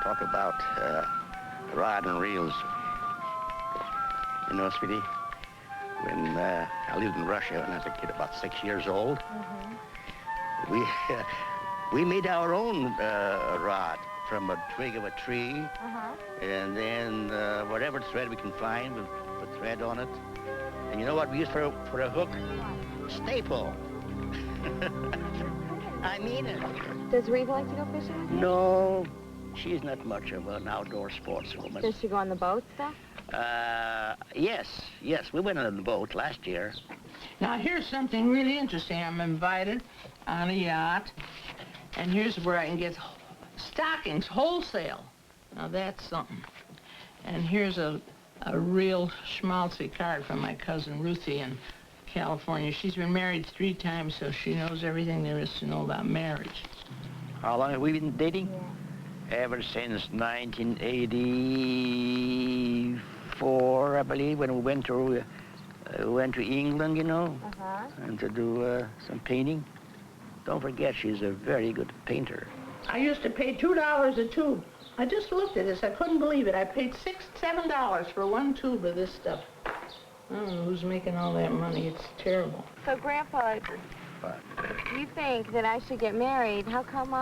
talk about rod and reels. You know, sweetie, when I lived in Russia when I was a kid, about 6 years old, we made our own rod from a twig of a tree, and then whatever thread we can find, we'll put thread on it. And you know what we use for a hook? Staple. I mean it. Does Reva like to go fishing with you? No, she's not much of an outdoor sportswoman. Does she go on the boat stuff? Yes, we went on the boat last year. Now, here's something really interesting. I'm invited on a yacht, and here's where I can get stockings wholesale. Now, that's something. And here's a real schmaltzy card from my cousin Ruthie in California. She's been married 3 times, so she knows everything there is to know about marriage. How long have we been dating? Yeah. Ever since 1984, I believe, when we went to England, you know, and to do some painting. Don't forget, she's a very good painter. I used to pay $2 a tube. I just looked at this. I couldn't believe it. I paid $6, $7 for 1 tube of this stuff. I don't know who's making all that money. It's terrible. So, Grandpa, you think that I should get married? How come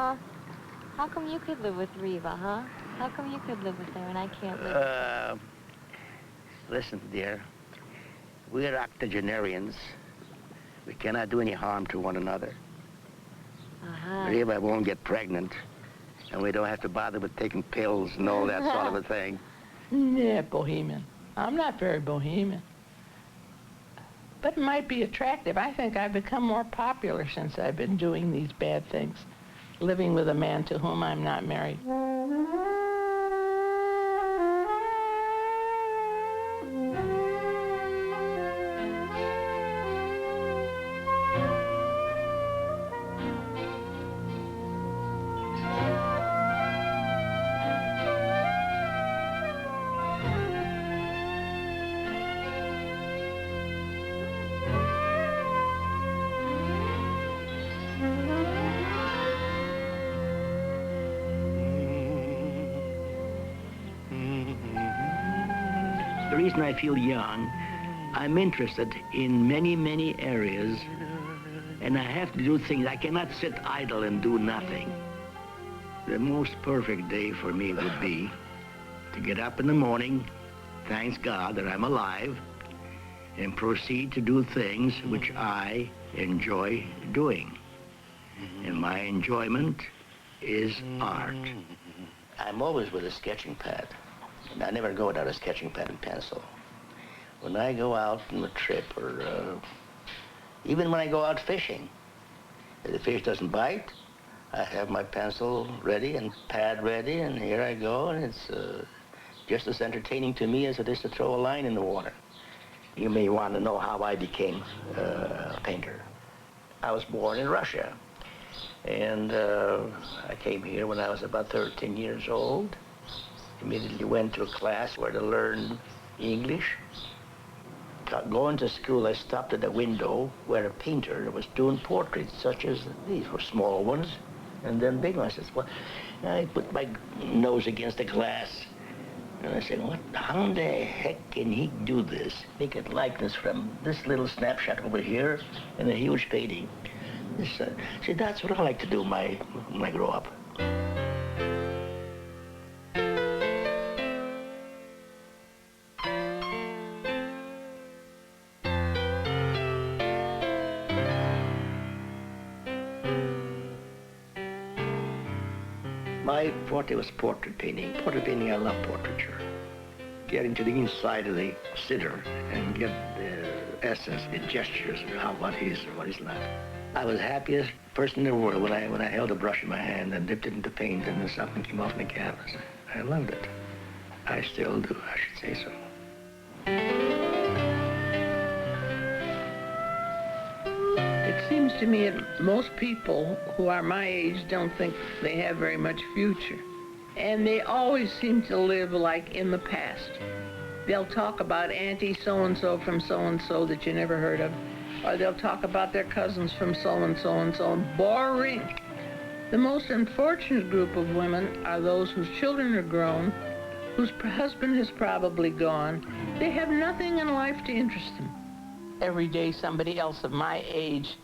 you could live with Reva, huh? How come you could live with her and I can't live with her? Listen, dear. We're octogenarians. We cannot do any harm to one another. Reva won't get pregnant, and we don't have to bother with taking pills and all that sort of a thing. Yeah, bohemian. I'm not very bohemian. But it might be attractive. I think I've become more popular since I've been doing these bad things, living with a man to whom I'm not married. The reason I feel young, I'm interested in many, many areas, and I have to do things. I cannot sit idle and do nothing. The most perfect day for me would be to get up in the morning, thanks God that I'm alive, and proceed to do things which I enjoy doing. And my enjoyment is art. I'm always with a sketching pad. And I never go without a sketching pad and pencil. When I go out on a trip, or even when I go out fishing, if the fish doesn't bite, I have my pencil ready and pad ready, and here I go, and it's just as entertaining to me as it is to throw a line in the water. You may want to know how I became a painter. I was born in Russia, and I came here when I was about 13 years old. Immediately went to a class where to learn English. Going to school, I stopped at a window where a painter was doing portraits, such as these were small ones, and then big ones. I said, well, I put my nose against the glass, and I said, how in the heck can he do this? Make a likeness from this little snapshot over here and a huge painting. See, that's what I like to do when I grow up. My forte was portrait painting. Portrait painting, I love portraiture. Getting to the inside of the sitter and get the essence, the gestures of what he's not. I was the happiest person in the world when I held a brush in my hand and dipped it into paint and then something came off the canvas. I loved it. I still do, I should say so. It seems to me that most people who are my age don't think they have very much future. And they always seem to live like in the past. They'll talk about Auntie so-and-so from so-and-so that you never heard of. Or they'll talk about their cousins from so-and-so and so on. Boring. The most unfortunate group of women are those whose children are grown, whose husband has probably gone. They have nothing in life to interest them. Every day somebody else of my age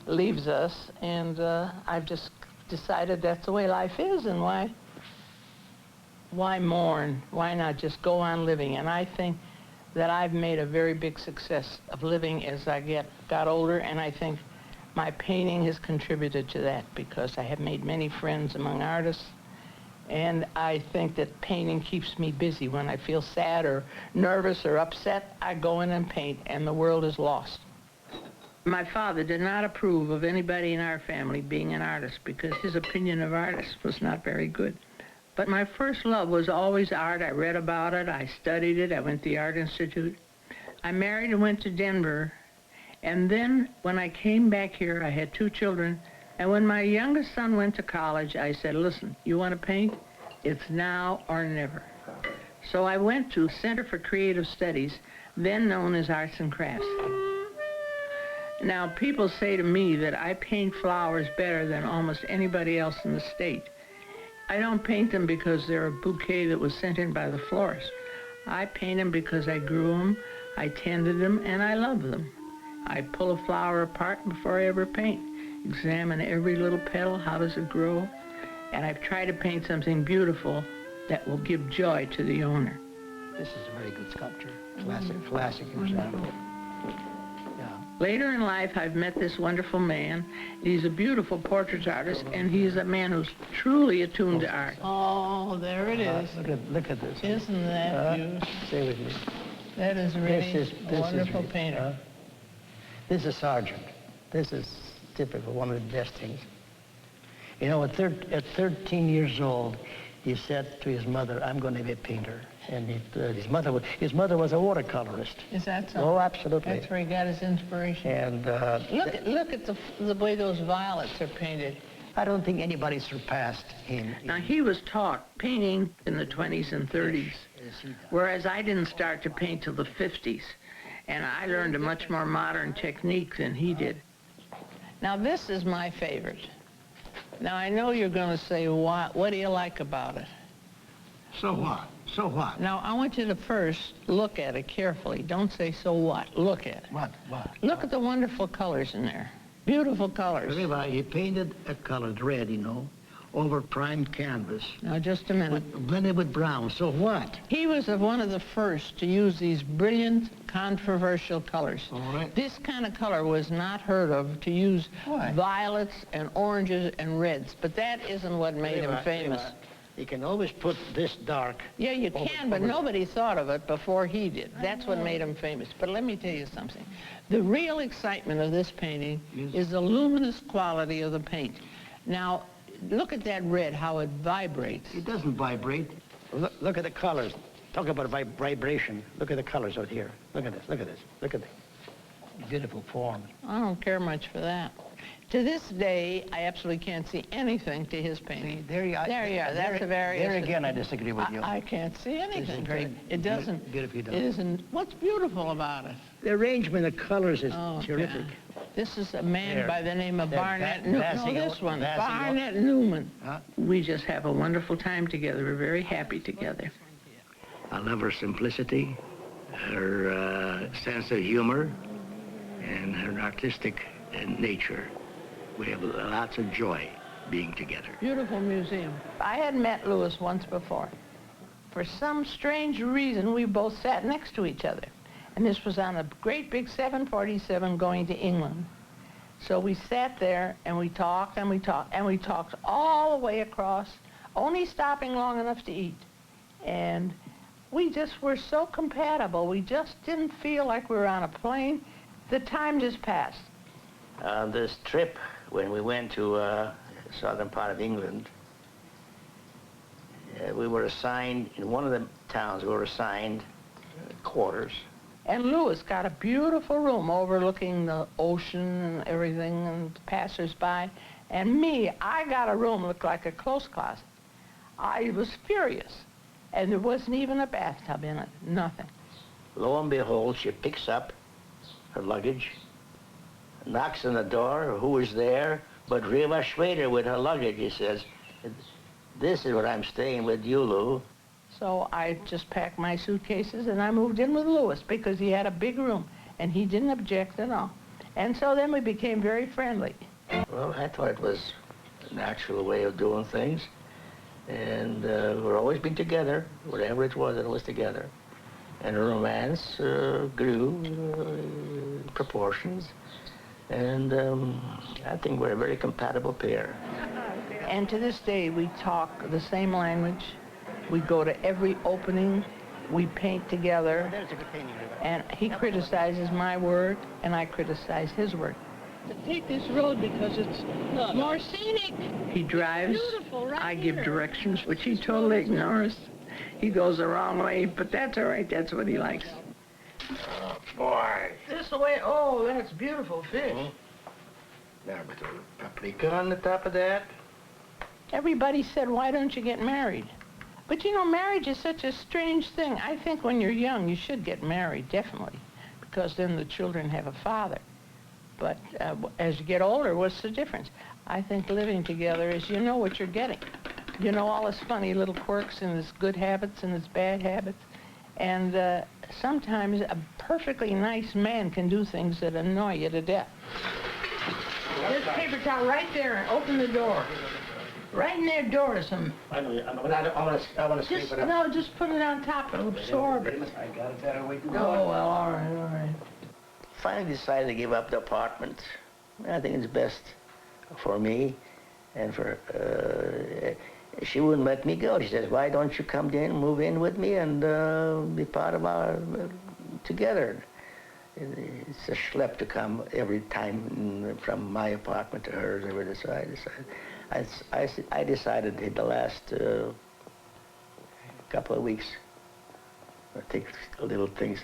leaves us, and I've just decided that's the way life is, and why mourn? Why not just go on living? And I think that I've made a very big success of living as I got older, and I think my painting has contributed to that because I have made many friends among artists, and I think that painting keeps me busy. When I feel sad or nervous or upset, I go in and paint, and the world is lost. My father did not approve of anybody in our family being an artist because his opinion of artists was not very good. But my first love was always art. I read about it, I studied it, I went to the Art Institute. I married and went to Denver, and then when I came back here, I had 2 children, and when my youngest son went to college, I said, listen, you want to paint? It's now or never. So I went to Center for Creative Studies, then known as Arts and Crafts. Now, people say to me that I paint flowers better than almost anybody else in the state. I don't paint them because they're a bouquet that was sent in by the florist. I paint them because I grew them, I tended them, and I love them. I pull a flower apart before I ever paint, examine every little petal, how does it grow, and I try to paint something beautiful that will give joy to the owner. This is a very good sculpture, classic example. Later in life, I've met this wonderful man. He's a beautiful portrait artist, and he's a man who's truly attuned to art. Oh, there it is. Look at this. Isn't that beautiful? Stay with me. That is really a wonderful painter. This is Sargent. This is typical, one of the best things. You know, at 13 years old, he said to his mother, I'm going to be a painter. And his mother was a watercolorist. Is that so? Oh, absolutely. That's where he got his inspiration. And look at the way those violets are painted. I don't think anybody surpassed him. Now, he was taught painting in the 20s and 30s, whereas I didn't start to paint till the 50s. And I learned a much more modern technique than he did. Now, this is my favorite. Now, I know you're going to say, what do you like about it? So what? So what? Now, I want you to first look at it carefully. Don't say, so what? Look at it. What? Look at the wonderful colors in there. Beautiful colors. Reva, he painted a colored red, you know, over primed canvas. Now, just a minute. Blended with brown. So what? He was one of the first to use these brilliant, controversial colors. All right. This kind of color was not heard of, to use violets and oranges and reds. But that isn't what made him famous. You can always put this dark. Yeah, you can, but nobody thought of it before he did. That's what made him famous. But let me tell you something. The real excitement of this painting is the luminous quality of the paint. Now, look at that red, how it vibrates. It doesn't vibrate. Look at the colors. Talk about vibration. Look at the colors out here. Look at this, look at this. Look at the beautiful form. I don't care much for that. To this day, I absolutely can't see anything to his painting. See, there you are. There you are. That's a very... There again, I disagree with you. I can't see anything. It doesn't... Beautifully done. It isn't... What's beautiful about it? The arrangement of colors is terrific. This is a man by the name of Barnett... No, this one. Barnett Newman. We just have a wonderful time together. We're very happy together. I love her simplicity, her sense of humor, and her artistic nature. We have lots of joy being together. Beautiful museum. I had met Louis once before. For some strange reason, we both sat next to each other. And this was on a great big 747 going to England. So we sat there and we talked and we talked and we talked all the way across, only stopping long enough to eat. And we just were so compatible. We just didn't feel like we were on a plane. The time just passed. On this trip, when we went to southern part of England, we were assigned, in one of the towns, we were assigned quarters. And Louis got a beautiful room overlooking the ocean and everything and passers-by. And me, I got a room that looked like a clothes closet. I was furious. And there wasn't even a bathtub in it, nothing. Lo and behold, she picks up her luggage, knocks on the door, who was there, But Reva Shwayder with her luggage, he says, this is what I'm staying with you, Lou. So I just packed my suitcases and I moved in with Louis because he had a big room and he didn't object at all. And so then we became very friendly. Well, I thought it was a natural way of doing things. And we've always been together, whatever it was together. And the romance grew in proportions. And I think we're a very compatible pair. And to this day, we talk the same language. We go to every opening. We paint together. And he criticizes my work, and I criticize his work. To take this road because it's more scenic. He drives. Right, I give directions, which he totally ignores. He goes the wrong way, but that's all right. That's what he likes. Oh, boy. This way. Oh, that's beautiful fish. Now, with a paprika on the top of that. Everybody said, why don't you get married? But you know, marriage is such a strange thing. I think when you're young, you should get married, definitely, because then the children have a father. But as you get older, what's the difference? I think living together is you know what you're getting. You know all his funny little quirks and his good habits and his bad habits. And sometimes a perfectly nice man can do things that annoy you to death. There's a paper towel right there, and open the door. Right in their door is some... I want to sweep it up. No, just put it on top. It'll absorb it. I got it that way. Oh, well, all right. Finally decided to give up the apartment. I think it's best for me and for... she wouldn't let me go. She says, why don't you come in, move in with me and be part of our... together. It's a schlep to come every time from my apartment to hers. So I decided in the last couple of weeks, I take little things,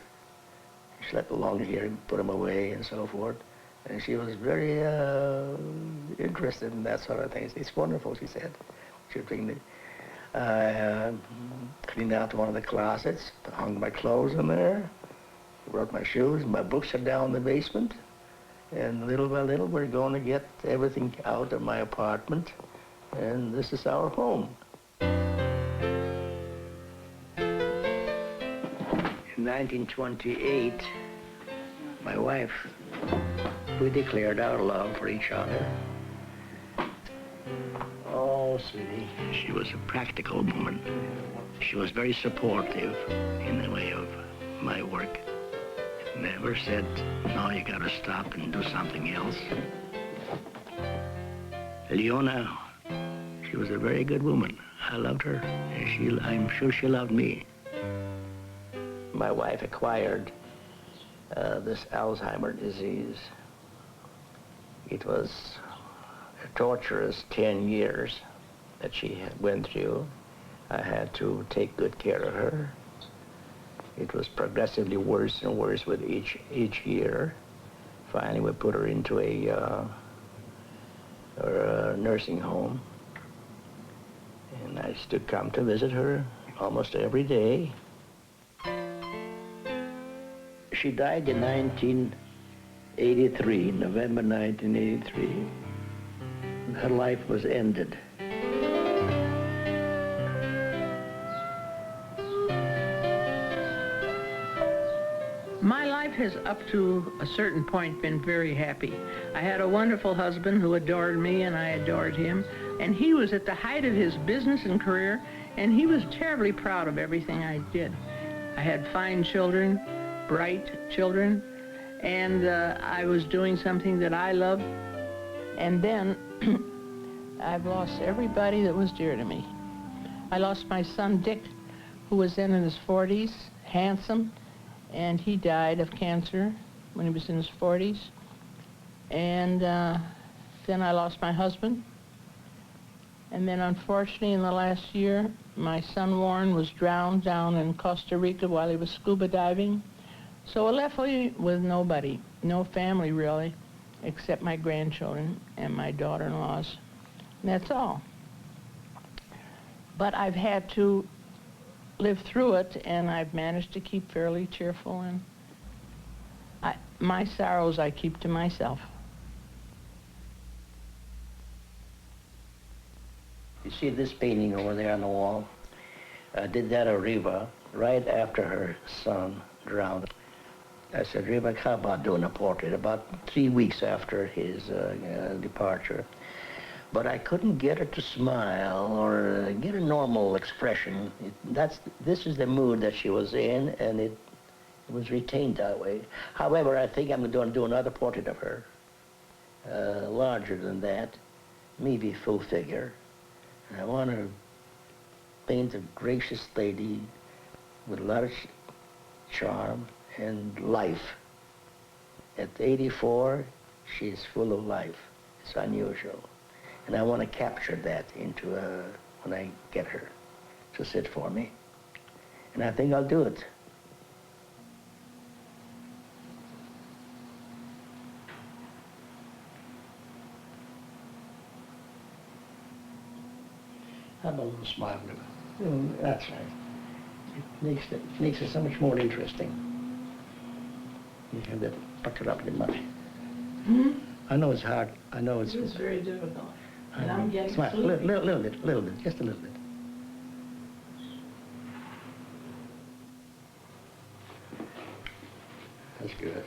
schlep along here and put them away and so forth. And she was very interested in that sort of thing. It's wonderful, she said. She would bring the, cleaned out one of the closets, hung my clothes in there, brought my shoes. My books are down in the basement. And little by little, we're going to get everything out of my apartment. And this is our home. In 1928, my wife, we declared our love for each other. Oh, sweetie. She was a practical woman. She was very supportive in the way of my work. Never said, no, you gotta stop and do something else. Leona, she was a very good woman. I loved her, and I'm sure she loved me. My wife acquired this Alzheimer's disease. It was a torturous 10 years that she went through. I had to take good care of her. It was progressively worse and worse with each year. Finally, we put her into a nursing home. And I used to come to visit her almost every day. She died in 1983, November 1983. Her life was ended. My life has, up to a certain point, been very happy. I had a wonderful husband who adored me, and I adored him. And he was at the height of his business and career, and he was terribly proud of everything I did. I had fine children, bright children, and I was doing something that I loved. And then I've lost everybody that was dear to me. I lost my son, Dick, who was then in his 40s, handsome, and he died of cancer when he was in his 40s. And then I lost my husband. And then, unfortunately, in the last year, my son Warren was drowned down in Costa Rica while he was scuba diving. So I left with nobody, no family really, except my grandchildren and my daughter-in-laws. And that's all. But I've had to live through it, and I've managed to keep fairly cheerful, and my sorrows I keep to myself. You see this painting over there on the wall? I did that of Reva right after her son drowned. I said, Reva, how about doing a portrait about 3 weeks after his departure? But I couldn't get her to smile or get a normal expression. This is the mood that she was in, and it was retained that way. However, I think I'm going to do another portrait of her, larger than that, maybe full figure. And I want to paint a gracious lady with a lot of charm and life. At 84, she's full of life. It's unusual. And I want to capture that into when I get her to sit for me. And I think I'll do it. How about a little smile, Reva? That's right. It makes it so much more interesting. You have that puckered up in your mouth. Hmm? I know it's hard. I know it's very difficult. And I'm getting smile. sleepy. Little bit, just a little bit. That's good.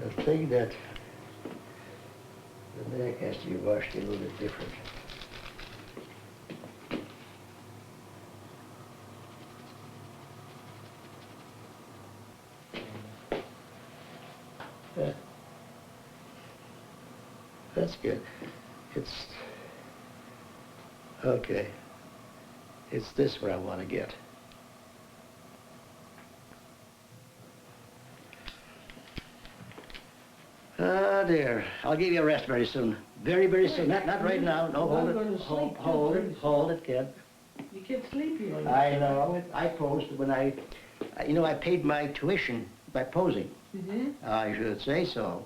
The thing that the neck has to be washed a little bit different. That's good. It's okay. It's this where I want to get. Ah, dear. I'll give you a rest very soon. Very, very soon. Not right now. No, hold it. Hold it, kid. You get sleepy when you I know. I posed when I paid my tuition by posing. Mm-hmm. I should say so.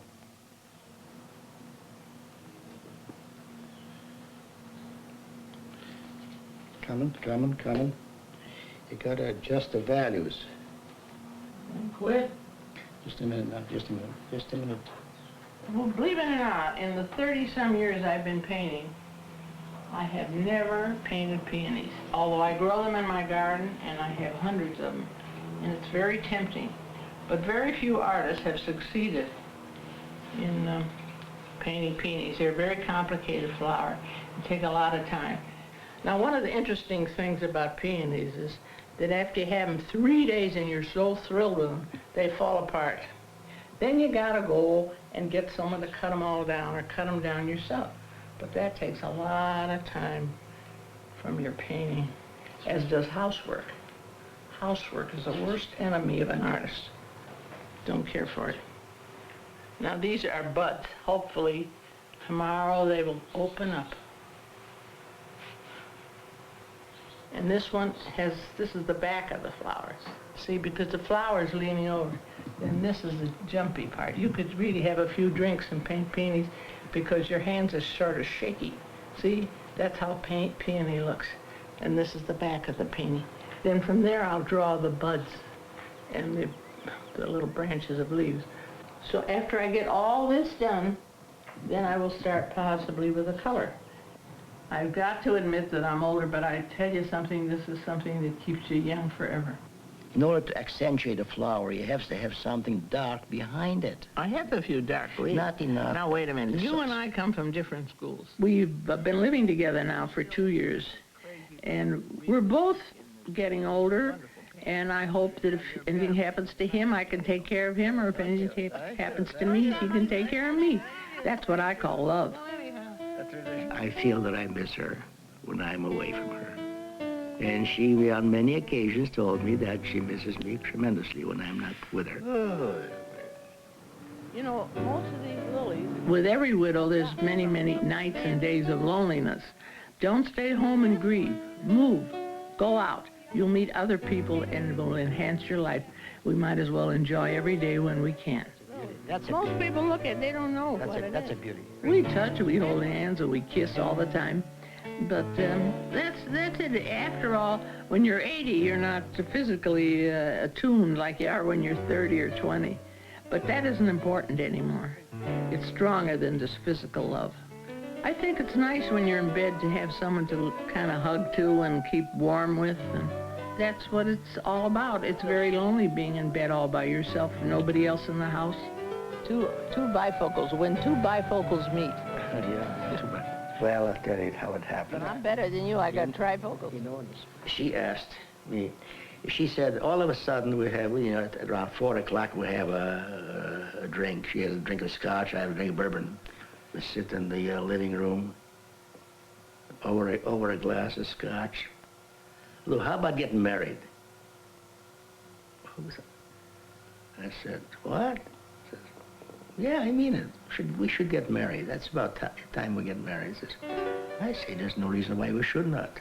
Coming. You gotta adjust the values. Quit. Just a minute now, just a minute. Well, believe it or not, in the 30-some years I've been painting, I have never painted peonies. Although I grow them in my garden, and I have hundreds of them, and it's very tempting. But very few artists have succeeded in painting peonies. They're a very complicated flower and take a lot of time. Now, one of the interesting things about peonies is that after you have them 3 days and you're so thrilled with them, they fall apart. Then you gotta go and get someone to cut them all down or cut them down yourself. But that takes a lot of time from your painting, as does housework. Housework is the worst enemy of an artist. Don't care for it. Now, these are buds. Hopefully, tomorrow they will open up. And this this is the back of the flowers. See, because the flower is leaning over. Then this is the jumpy part. You could really have a few drinks and paint peonies because your hands are sort of shaky. See, that's how peony looks. And this is the back of the peony. Then from there, I'll draw the buds and the little branches of leaves. So after I get all this done, then I will start possibly with the color. I've got to admit that I'm older, but I tell you something, this is something that keeps you young forever. In order to accentuate a flower, you have to have something dark behind it. I have a few dark leaves. Not enough. Now, wait a minute. You and I come from different schools. We've been living together now for 2 years, and we're both getting older, and I hope that if anything happens to him, I can take care of him, or if anything happens to me, he can take care of me. That's what I call love. I feel that I miss her when I'm away from her. And she, on many occasions, told me that she misses me tremendously when I'm not with her. You know, most of these lilies... With every widow, there's many, many nights and days of loneliness. Don't stay home and grieve. Move. Go out. You'll meet other people and it will enhance your life. We might as well enjoy every day when we can. Most people look at it, they don't know what it is. That's a beauty. We touch, we hold hands, and we kiss all the time. But that's it. After all, when you're 80, you're not physically attuned like you are when you're 30 or 20. But that isn't important anymore. It's stronger than just physical love. I think it's nice when you're in bed to have someone to kind of hug to and keep warm with, and that's what it's all about. It's very lonely being in bed all by yourself, nobody else in the house. Two bifocals. When two bifocals meet. Yeah, too bad. Well, I'll tell you how it happened. But I'm better than you. I got trifocals. You know, she asked me, she said, all of a sudden we have, you know, at around 4 o'clock we have a drink. She has a drink of scotch, I have a drink of bourbon. We sit in the living room over a glass of scotch. Lou, how about getting married? I said, what? She says, yeah, I mean it. We should get married. That's about time we get married. Says, I say there's no reason why we should not.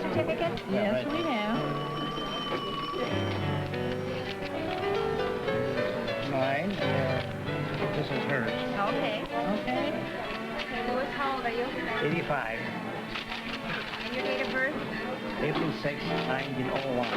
Certificate? Yes, we have. Mine. This is hers. Okay. Okay. Louis, how old are you? 85. And your date of birth? April 6, 1901.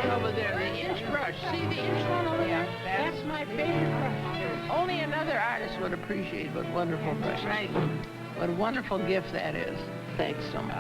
Over there, the inch brush. See the inch one over there? That's my favorite brush. Only another artist would appreciate what wonderful brush. Right. What a wonderful gift that is. Thanks so much.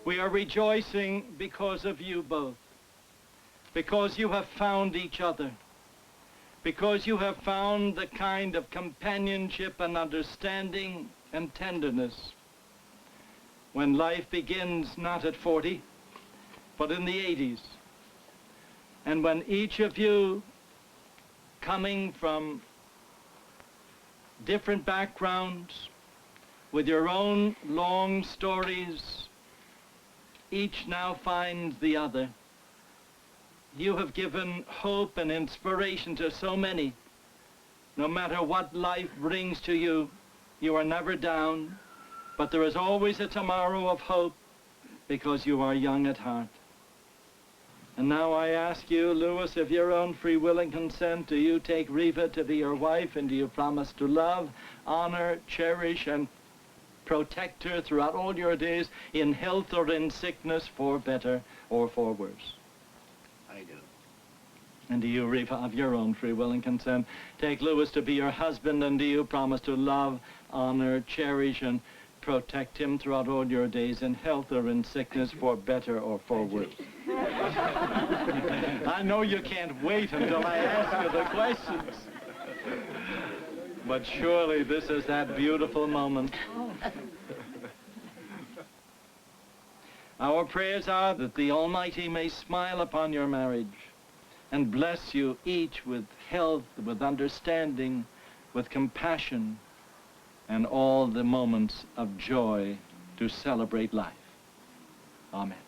We are rejoicing because of you both, because you have found each other, because you have found the kind of companionship and understanding and tenderness when life begins not at 40, but in the 80s, and when each of you, coming from different backgrounds, with your own long stories, each now finds the other. You have given hope and inspiration to so many. No matter what life brings to you, you are never down, but there is always a tomorrow of hope because you are young at heart. And now I ask you, Louis, of your own free will and consent, do you take Reva to be your wife, and do you promise to love, honor, cherish, and protect her throughout all your days, in health or in sickness, for better or for worse? I do. And do you, Reva, of your own free will and consent, take Louis to be your husband, and do you promise to love, honor, cherish, and protect him throughout all your days, in health or in sickness, for better or for worse? I know you can't wait until I ask you the questions. But surely this is that beautiful moment. Our prayers are that the Almighty may smile upon your marriage and bless you each with health, with understanding, with compassion, and all the moments of joy to celebrate life. Amen.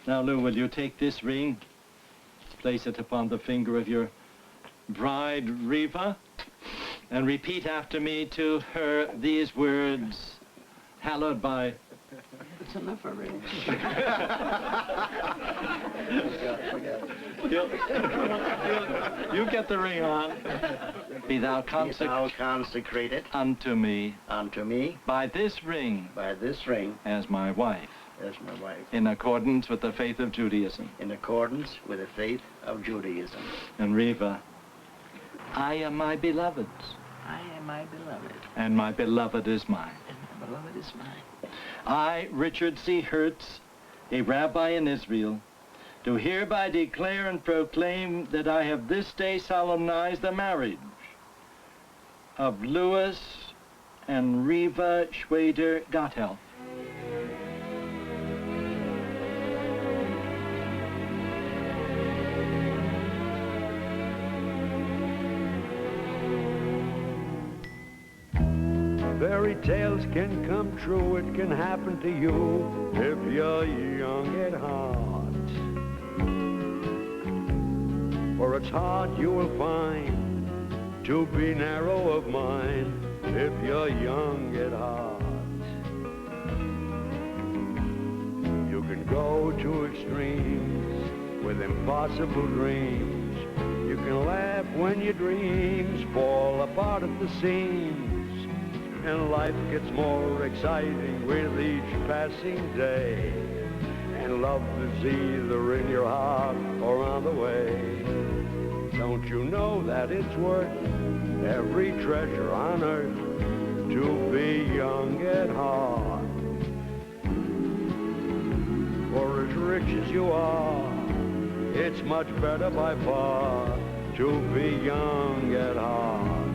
Now, Lou, will you take this ring, place it upon the finger of your bride, Reva, and repeat after me to her these words, hallowed by... It's enough already. You get the ring on. Be thou consecrated unto me by this ring as my wife, in accordance with the faith of Judaism. And Reva, I am my beloved's. I am my beloved, And my beloved is mine. and my beloved is mine. I, Richard C. Hertz, a rabbi in Israel, do hereby declare and proclaim that I have this day solemnized the marriage of Louis and Reva Shwayder Gothelf. Fairy tales can come true, it can happen to you if you're young at heart. For it's hard you will find to be narrow of mind if you're young at heart. You can go to extremes with impossible dreams. You can laugh when your dreams fall apart at the seams. And life gets more exciting with each passing day. And love is either in your heart or on the way. Don't you know that it's worth every treasure on earth to be young at heart? For as rich as you are, it's much better by far to be young at heart.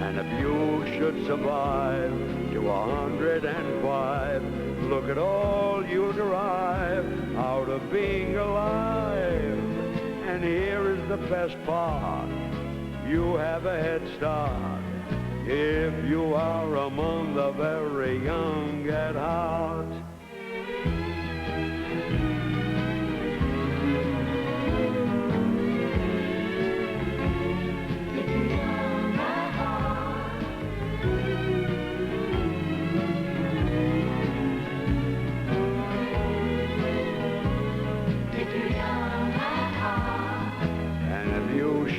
And if you should survive to 105, look at all you derive out of being alive. And here is the best part, you have a head start if you are among the very young at heart.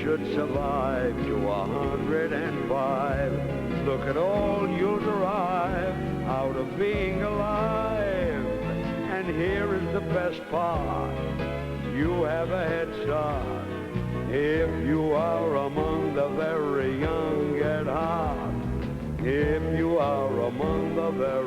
Should survive to 105, look at all you derive out of being alive. And here is the best part, you have a head start if you are among the very young at heart. If you are among the very